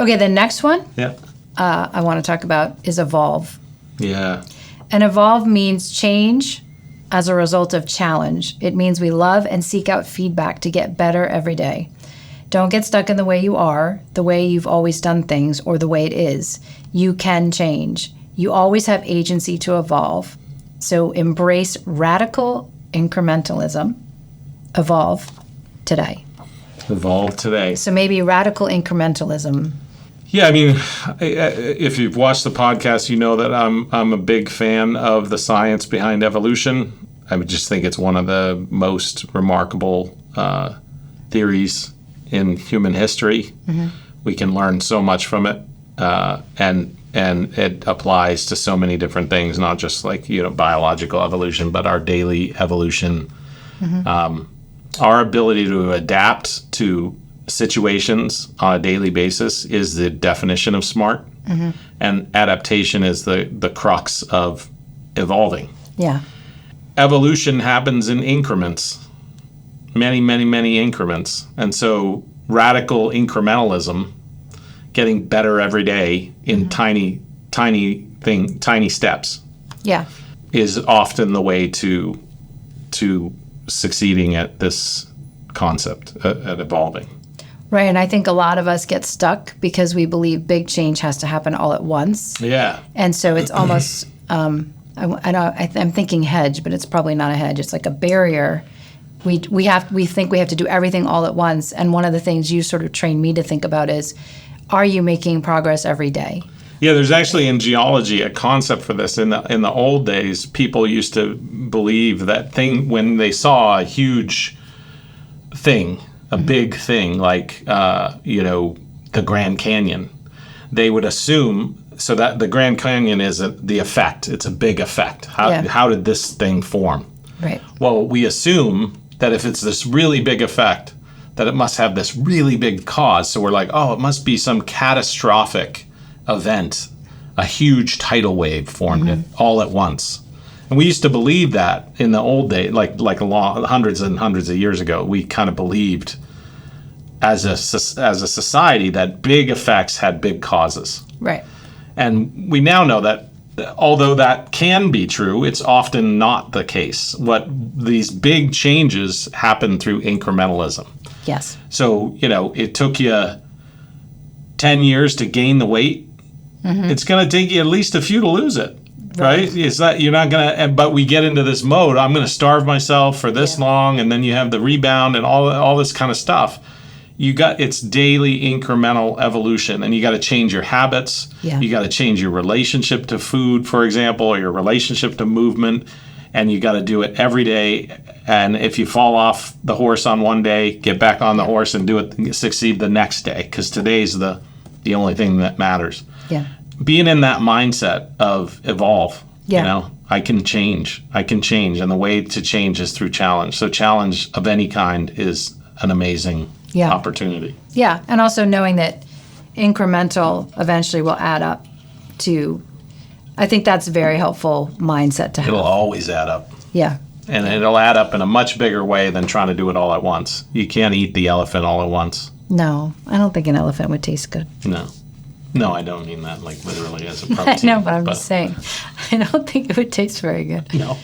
Okay, the next one Yeah. I want to talk about is evolve. Yeah. And evolve means change as a result of challenge. It means we love and seek out feedback to get better every day. Don't get stuck in the way you are, the way you've always done things, or the way it is. You can change. You always have agency to evolve. So embrace radical incrementalism. Evolve today. Evolve today. So maybe radical incrementalism. Yeah, I mean, if you've watched the podcast, you know that I'm a big fan of the science behind evolution. I would just think it's one of the most remarkable theories in human history. Mm-hmm. We can learn so much from it, and it applies to so many different things, not just like biological evolution, but our daily evolution. Mm-hmm. Our ability to adapt to situations on a daily basis is the definition of smart, mm-hmm. and adaptation is the crux of evolving. Yeah. Evolution happens in increments, many, many, many increments. And so radical incrementalism, getting better every day in mm-hmm. tiny steps, yeah, is often the way to succeeding at this concept, at evolving. Right, and I think a lot of us get stuck because we believe big change has to happen all at once. Yeah. And so it's almost, I'm thinking hedge, but it's probably not a hedge. It's like a barrier. We think we have to do everything all at once. And one of the things you sort of trained me to think about is, are you making progress every day? Yeah, there's actually in geology a concept for this. In the old days, people used to believe that when they saw a huge thing, a big thing like the Grand Canyon, they would assume so that the Grand Canyon is the effect. It's a big effect. How did this thing form? Right. Well, we assume that if it's this really big effect, that it must have this really big cause. So we're like, oh, it must be some catastrophic event. A huge tidal wave formed it all at once. And we used to believe that in the old days, like hundreds and hundreds of years ago. We kind of believed as a society that big effects had big causes. Right. And we now know that although that can be true, it's often not the case. What these big changes happen through incrementalism. Yes. So, it took you 10 years to gain the weight. Mm-hmm. It's going to take you at least a few to lose it. Right? It's not, you're not going to, but we get into this mode, I'm going to starve myself for this long, and then you have the rebound and all this kind of stuff. It's daily incremental evolution, and you got to change your habits. Yeah. You got to change your relationship to food, for example, or your relationship to movement, and you got to do it every day. And if you fall off the horse on one day, get back on the horse and do it, succeed the next day, because today's the only thing that matters. Yeah. Being in that mindset of evolve, I can change, and the way to change is through challenge. So challenge of any kind is an amazing opportunity. Yeah, and also knowing that incremental eventually will add up to, I think that's a very helpful mindset to have. It'll always add up. Yeah. And it'll add up in a much bigger way than trying to do it all at once. You can't eat the elephant all at once. No, I don't think an elephant would taste good. No, I don't mean that like literally as a protein. No, but I'm just saying, I don't think it would taste very good. No.